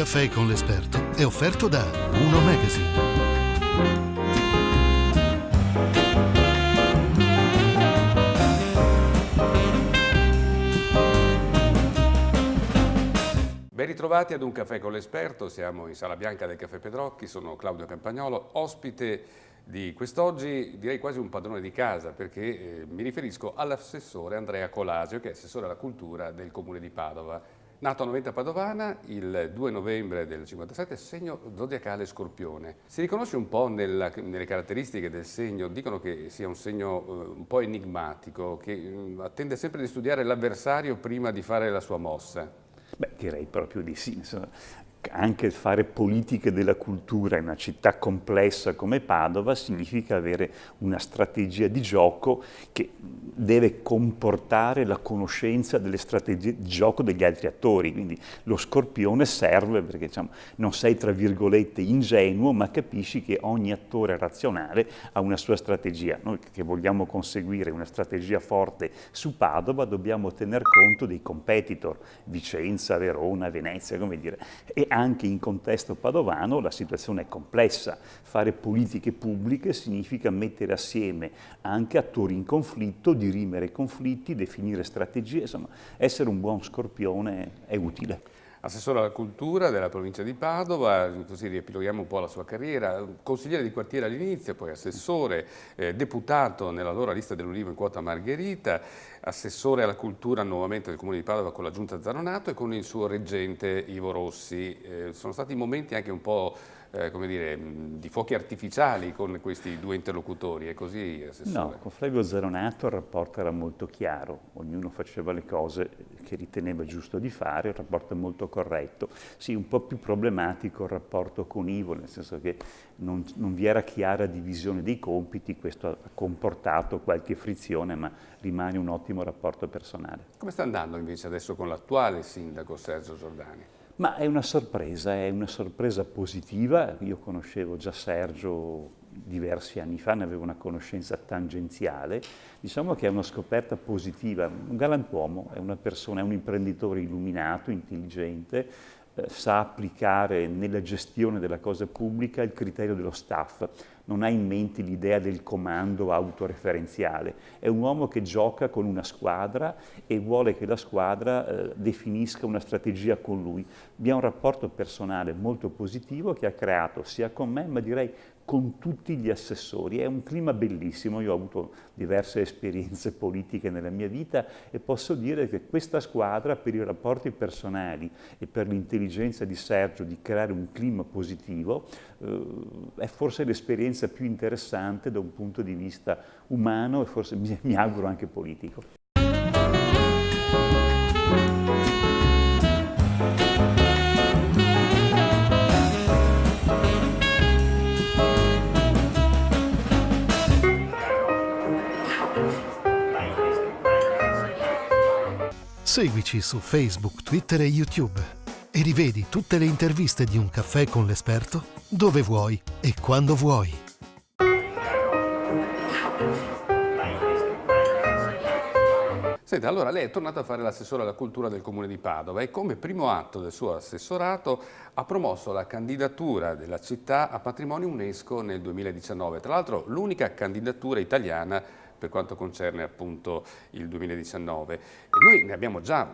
caffè con l'esperto è offerto da Uno Magazine. Ben ritrovati ad Un caffè con l'esperto, siamo in Sala Bianca del Caffè Pedrocchi, sono Claudio Campagnolo, ospite di quest'oggi, direi quasi un padrone di casa, perché mi riferisco all'assessore Andrea Colasio, che è assessore alla cultura del Comune di Padova. Nato a Noventa Padovana il 2 novembre del 57, segno zodiacale Scorpione. Si riconosce un po' nelle caratteristiche del segno, dicono che sia un segno un po' enigmatico, che attende sempre di studiare l'avversario prima di fare la sua mossa. Beh, direi proprio di sì. Insomma, anche fare politiche della cultura in una città complessa come Padova significa avere una strategia di gioco che deve comportare la conoscenza delle strategie di gioco degli altri attori. Quindi lo Scorpione serve perché non sei, tra virgolette, ingenuo, ma capisci che ogni attore razionale ha una sua strategia. Noi che vogliamo conseguire una strategia forte su Padova dobbiamo tener conto dei competitor, Vicenza, Verona, Venezia, come dire. E anche in contesto padovano la situazione è complessa. Fare politiche pubbliche significa mettere assieme anche attori in conflitto, dirimere i conflitti, definire strategie, insomma, essere un buon Scorpione è utile. Assessore alla cultura della provincia di Padova, così riepiloghiamo un po' la sua carriera, consigliere di quartiere all'inizio, poi assessore, deputato nell'allora lista dell'Ulivo in quota Margherita, assessore alla cultura nuovamente del Comune di Padova con la Giunta Zanonato e con il suo reggente Ivo Rossi. Sono stati momenti anche un po' come dire, di fuochi artificiali con questi due interlocutori, è così, assessore? No, con Flavio Zanonato il rapporto era molto chiaro, ognuno faceva le cose che riteneva giusto di fare, il rapporto è molto corretto. Sì, un po' più problematico il rapporto con Ivo, nel senso che non vi era chiara divisione dei compiti, questo ha comportato qualche frizione, ma rimane un ottimo rapporto personale. Come sta andando invece adesso con l'attuale sindaco Sergio Giordani? Ma è una sorpresa positiva. Io conoscevo già Sergio diversi anni fa, ne avevo una conoscenza tangenziale. Diciamo che è una scoperta positiva, un galantuomo, è una persona, è un imprenditore illuminato, intelligente, sa applicare nella gestione della cosa pubblica il criterio dello staff, non ha in mente l'idea del comando autoreferenziale, è un uomo che gioca con una squadra e vuole che la squadra definisca una strategia con lui. Abbiamo un rapporto personale molto positivo che ha creato sia con me, ma direi con tutti gli assessori. È un clima bellissimo, io ho avuto diverse esperienze politiche nella mia vita e posso dire che questa squadra, per i rapporti personali e per l'intelligenza di Sergio di creare un clima positivo, è forse l'esperienza più interessante da un punto di vista umano e forse mi auguro anche politico. Seguici su Facebook, Twitter e YouTube e rivedi tutte le interviste di Un caffè con l'esperto dove vuoi e quando vuoi. Senta, allora lei è tornato a fare l'assessore alla cultura del Comune di Padova e come primo atto del suo assessorato ha promosso la candidatura della città a patrimonio UNESCO nel 2019. Tra l'altro l'unica candidatura italiana per quanto concerne appunto il 2019. E noi ne abbiamo già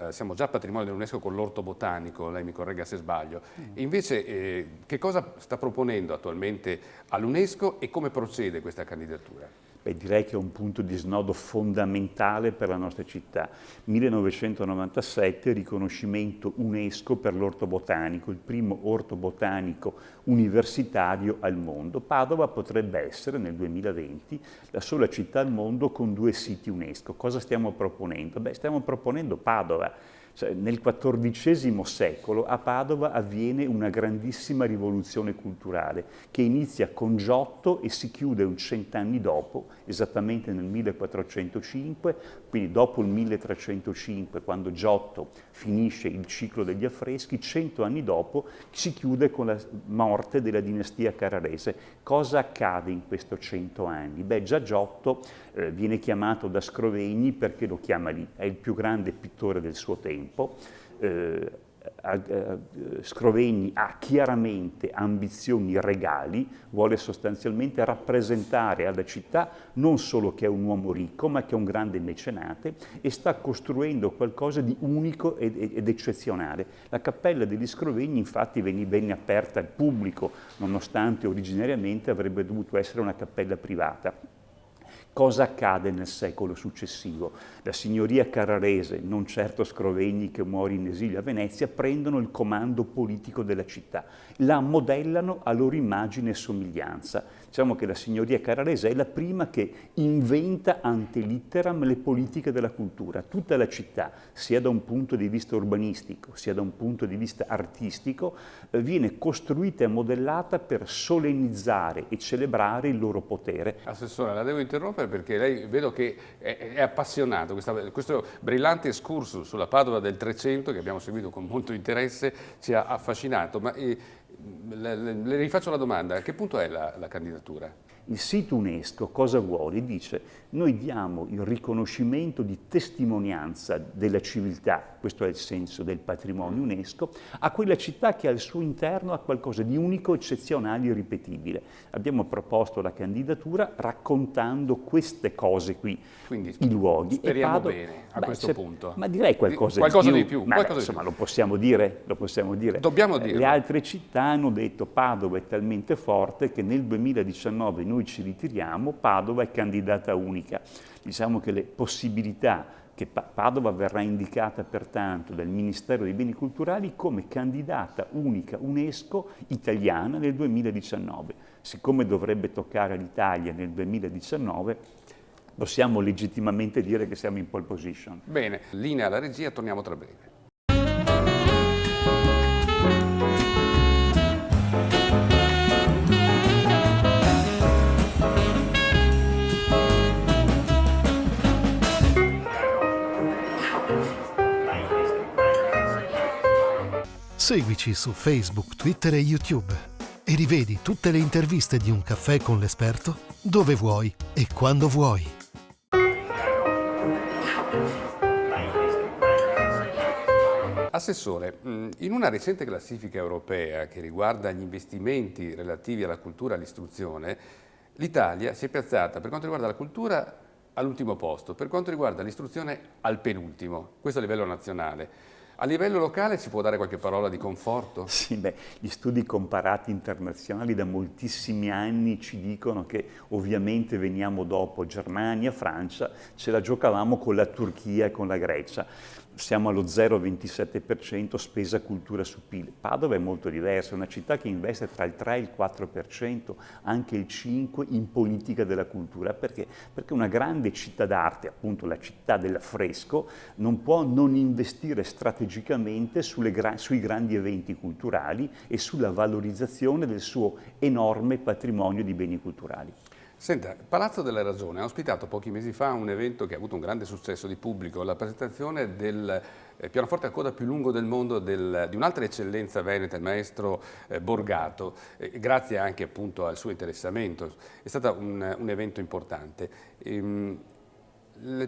siamo già patrimonio dell'UNESCO con l'orto botanico, lei mi corregga se sbaglio. E invece che cosa sta proponendo attualmente all'UNESCO e come procede questa candidatura? Beh, direi che è un punto di snodo fondamentale per la nostra città. 1997, riconoscimento UNESCO per l'orto botanico, il primo orto botanico universitario al mondo. Padova potrebbe essere nel 2020 la sola città al mondo con 2 siti UNESCO. Cosa stiamo proponendo? Beh, stiamo proponendo Padova. Cioè, nel XIV secolo a Padova avviene una grandissima rivoluzione culturale che inizia con Giotto e si chiude 100 anni dopo, esattamente nel 1405, quindi dopo il 1305, quando Giotto finisce il ciclo degli affreschi, 100 anni dopo si chiude con la morte della dinastia carrarese. Cosa accade in questi 100 anni? Beh, già Giotto viene chiamato da Scrovegni perché lo chiama lì, è il più grande pittore del suo tempo. Scrovegni ha chiaramente ambizioni regali, vuole sostanzialmente rappresentare alla città non solo che è un uomo ricco, ma che è un grande mecenate e sta costruendo qualcosa di unico ed eccezionale. La Cappella degli Scrovegni infatti venne aperta al pubblico, nonostante originariamente avrebbe dovuto essere una cappella privata. Cosa accade nel secolo successivo? La signoria carrarese, non certo Scrovegni che muore in esilio a Venezia, prendono il comando politico della città, la modellano a loro immagine e somiglianza. Diciamo che la signoria carrarese è la prima che inventa ante litteram le politiche della cultura. Tutta la città, sia da un punto di vista urbanistico, sia da un punto di vista artistico, viene costruita e modellata per solennizzare e celebrare il loro potere. Assessore, la devo interrompere perché lei vedo che è appassionato. Questo brillante excursus sulla Padova del 300 che abbiamo seguito con molto interesse ci ha affascinato. Ma le rifaccio la domanda, a che punto è la candidatura? Il sito UNESCO cosa vuole? Dice: noi diamo il riconoscimento di testimonianza della civiltà, questo è il senso del patrimonio UNESCO, a quella città che al suo interno ha qualcosa di unico, eccezionale e irripetibile. Abbiamo proposto la candidatura raccontando queste cose qui, quindi i luoghi. speriamo bene a questo punto. Ma direi qualcosa di più. Ma insomma, lo possiamo dire. Dobbiamo dirlo. Le altre città hanno detto: Padova è talmente forte che nel 2019 noi ci ritiriamo, Padova è candidata unica. Diciamo che le possibilità che Padova verrà indicata pertanto dal Ministero dei Beni Culturali come candidata unica UNESCO italiana nel 2019. Siccome dovrebbe toccare all'Italia nel 2019, possiamo legittimamente dire che siamo in pole position. Bene, linea alla regia, torniamo tra breve. Seguici su Facebook, Twitter e YouTube e rivedi tutte le interviste di Un caffè con l'esperto dove vuoi e quando vuoi. Assessore, in una recente classifica europea che riguarda gli investimenti relativi alla cultura e all'istruzione, l'Italia si è piazzata per quanto riguarda la cultura all'ultimo posto, per quanto riguarda l'istruzione al penultimo, questo a livello nazionale. A livello locale ci può dare qualche parola di conforto? Sì, gli studi comparati internazionali da moltissimi anni ci dicono che ovviamente veniamo dopo Germania, Francia, ce la giocavamo con la Turchia e con la Grecia. Siamo allo 0,27% spesa cultura su PIL. Padova è molto diversa, è una città che investe tra il 3 e il 4%, anche il 5% in politica della cultura. Perché? Perché una grande città d'arte, appunto la città dell'affresco, non può non investire strategicamente sui grandi eventi culturali e sulla valorizzazione del suo enorme patrimonio di beni culturali. Senta, Palazzo della Ragione ha ospitato pochi mesi fa un evento che ha avuto un grande successo di pubblico, la presentazione del pianoforte a coda più lungo del mondo di un'altra eccellenza veneta, il maestro Borgato, grazie anche appunto al suo interessamento. È stato un evento importante. Il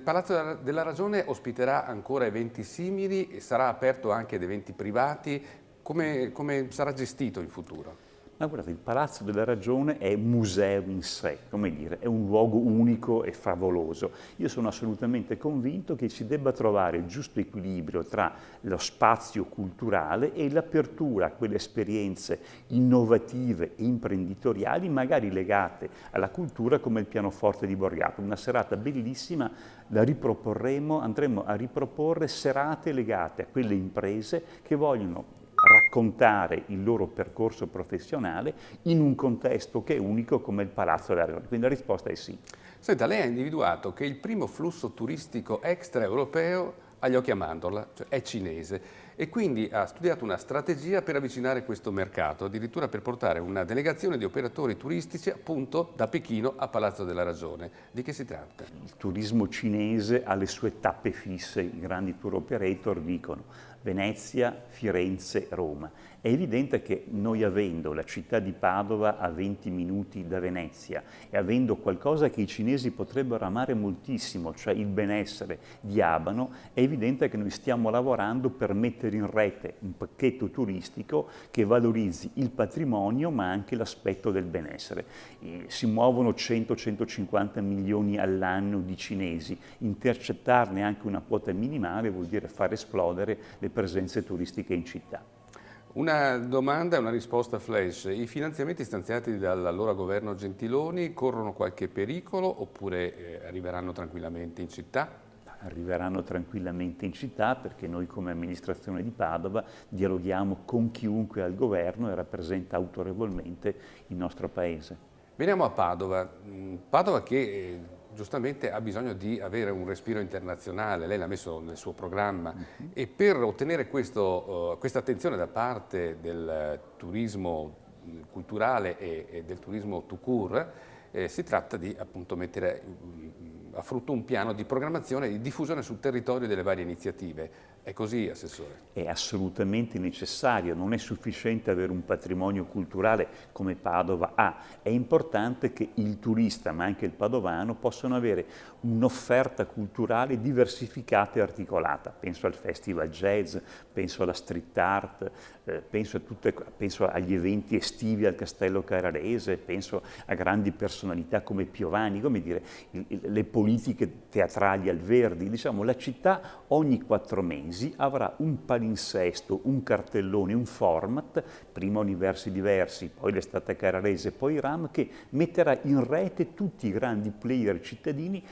Palazzo della Ragione ospiterà ancora eventi simili, sarà aperto anche ad eventi privati, come sarà gestito in futuro? Ma guardate, il Palazzo della Ragione è un museo in sé, come dire, è un luogo unico e favoloso. Io sono assolutamente convinto che si debba trovare il giusto equilibrio tra lo spazio culturale e l'apertura a quelle esperienze innovative e imprenditoriali, magari legate alla cultura come il pianoforte di Borgato. Una serata bellissima, la riproporremo, andremo a riproporre serate legate a quelle imprese che vogliono raccontare il loro percorso professionale in un contesto che è unico come il Palazzo della Ragione. Quindi la risposta è sì. Senta, lei ha individuato che il primo flusso turistico extraeuropeo ha gli occhi a mandorla, cioè è cinese, e quindi ha studiato una strategia per avvicinare questo mercato, addirittura per portare una delegazione di operatori turistici appunto da Pechino a Palazzo della Ragione. Di che si tratta? Il turismo cinese ha le sue tappe fisse, i grandi tour operator dicono Venezia, Firenze, Roma. È evidente che noi, avendo la città di Padova a 20 minuti da Venezia e avendo qualcosa che i cinesi potrebbero amare moltissimo, cioè il benessere di Abano, è evidente che noi stiamo lavorando per mettere in rete un pacchetto turistico che valorizzi il patrimonio ma anche l'aspetto del benessere. Si muovono 100-150 milioni all'anno di cinesi, intercettarne anche una quota minimale vuol dire far esplodere le presenze turistiche in città. Una domanda e una risposta flash. I finanziamenti stanziati dall'allora governo Gentiloni corrono qualche pericolo oppure arriveranno tranquillamente in città? Arriveranno tranquillamente in città perché noi come amministrazione di Padova dialoghiamo con chiunque al governo e rappresenta autorevolmente il nostro paese. Veniamo a Padova. Padova che giustamente ha bisogno di avere un respiro internazionale, lei l'ha messo nel suo programma e per ottenere questa attenzione da parte del turismo culturale e del turismo tout court, si tratta di appunto mettere a frutto un piano di programmazione e di diffusione sul territorio delle varie iniziative. È così, Assessore? È assolutamente necessario, non è sufficiente avere un patrimonio culturale come Padova ha, è importante che il turista ma anche il padovano possano avere un'offerta culturale diversificata e articolata. Penso al Festival Jazz, penso alla street art, penso agli eventi estivi al Castello Carrarese, penso a grandi personalità come Piovani, come dire, le politiche teatrali al Verdi. Diciamo, la città ogni 4 mesi avrà un palinsesto, un cartellone, un format, prima universi diversi, poi l'estate carrarese, poi RAM, che metterà in rete tutti i grandi player cittadini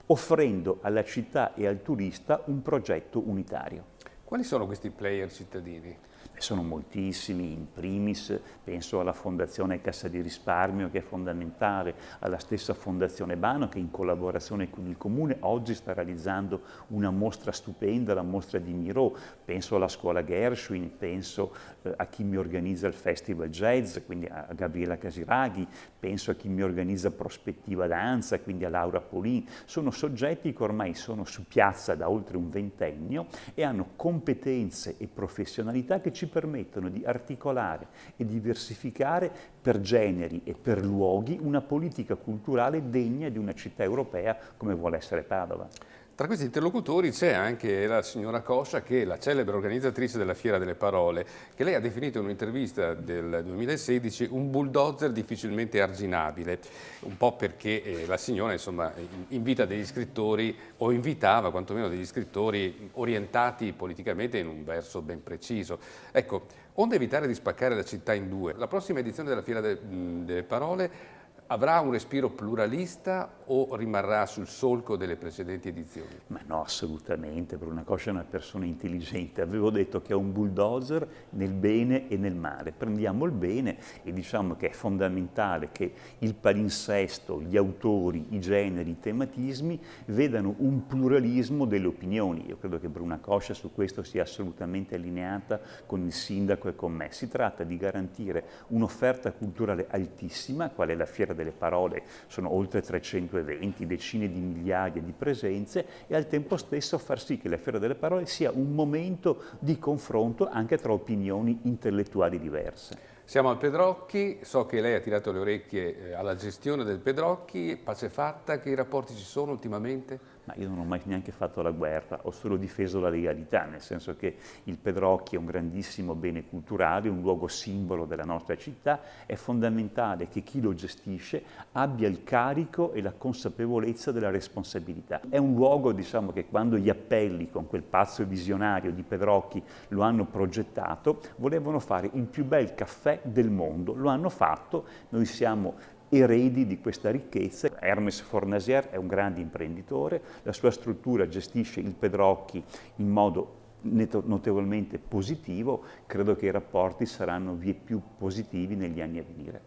offrendo alla città e al turista un progetto unitario. Quali sono questi player cittadini? Sono moltissimi, in primis penso alla Fondazione Cassa di Risparmio che è fondamentale, alla stessa Fondazione Bano che in collaborazione con il Comune oggi sta realizzando una mostra stupenda, la mostra di Miro, penso alla Scuola Gershwin, penso a chi mi organizza il Festival Jazz, quindi a Gabriela Casiraghi, penso a chi mi organizza Prospettiva Danza, quindi a Laura Polin. Sono soggetti che ormai sono su piazza da oltre un ventennio e hanno competenze e professionalità che ci permettono di articolare e diversificare per generi e per luoghi una politica culturale degna di una città europea come vuole essere Padova. Tra questi interlocutori c'è anche la signora Coscia, che è la celebre organizzatrice della Fiera delle Parole, che lei ha definito in un'intervista del 2016 un bulldozer difficilmente arginabile, un po' perché la signora insomma invita degli scrittori, o invitava quantomeno degli scrittori orientati politicamente in un verso ben preciso. Ecco, onde evitare di spaccare la città in due, la prossima edizione della Fiera delle Parole avrà un respiro pluralista o rimarrà sul solco delle precedenti edizioni? Ma no, assolutamente, Bruno Coscia è una persona intelligente. Avevo detto che è un bulldozer nel bene e nel male. Prendiamo il bene e diciamo che è fondamentale che il palinsesto, gli autori, i generi, i tematismi vedano un pluralismo delle opinioni. Io credo che Bruno Coscia su questo sia assolutamente allineata con il sindaco e con me. Si tratta di garantire un'offerta culturale altissima, qual è la Fiera delle Parole, sono oltre 300 eventi, decine di migliaia di presenze e al tempo stesso far sì che la Fiera delle Parole sia un momento di confronto anche tra opinioni intellettuali diverse. Siamo al Pedrocchi, so che lei ha tirato le orecchie alla gestione del Pedrocchi, pace fatta, che rapporti ci sono ultimamente? Ma io non ho mai neanche fatto la guerra, ho solo difeso la legalità, nel senso che il Pedrocchi è un grandissimo bene culturale, un luogo simbolo della nostra città, è fondamentale che chi lo gestisce abbia il carico e la consapevolezza della responsabilità. È un luogo, diciamo, che quando gli appelli con quel pazzo visionario di Pedrocchi lo hanno progettato, volevano fare il più bel caffè del mondo, lo hanno fatto, noi siamo eredi di questa ricchezza. Hermes Fornasier è un grande imprenditore, la sua struttura gestisce il Pedrocchi in modo notevolmente positivo, credo che i rapporti saranno vieppiù positivi negli anni a venire.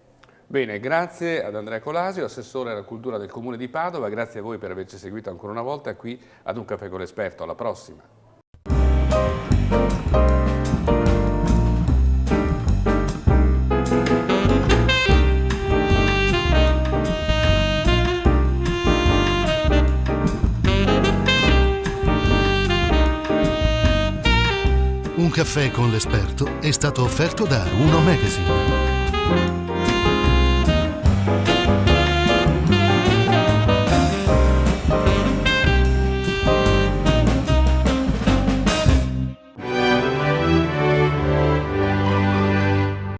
Bene, grazie ad Andrea Colasio, Assessore alla Cultura del Comune di Padova, grazie a voi per averci seguito ancora una volta qui ad Un Caffè con l'Esperto, alla prossima! Caffè con l'esperto è stato offerto da Uno Magazine.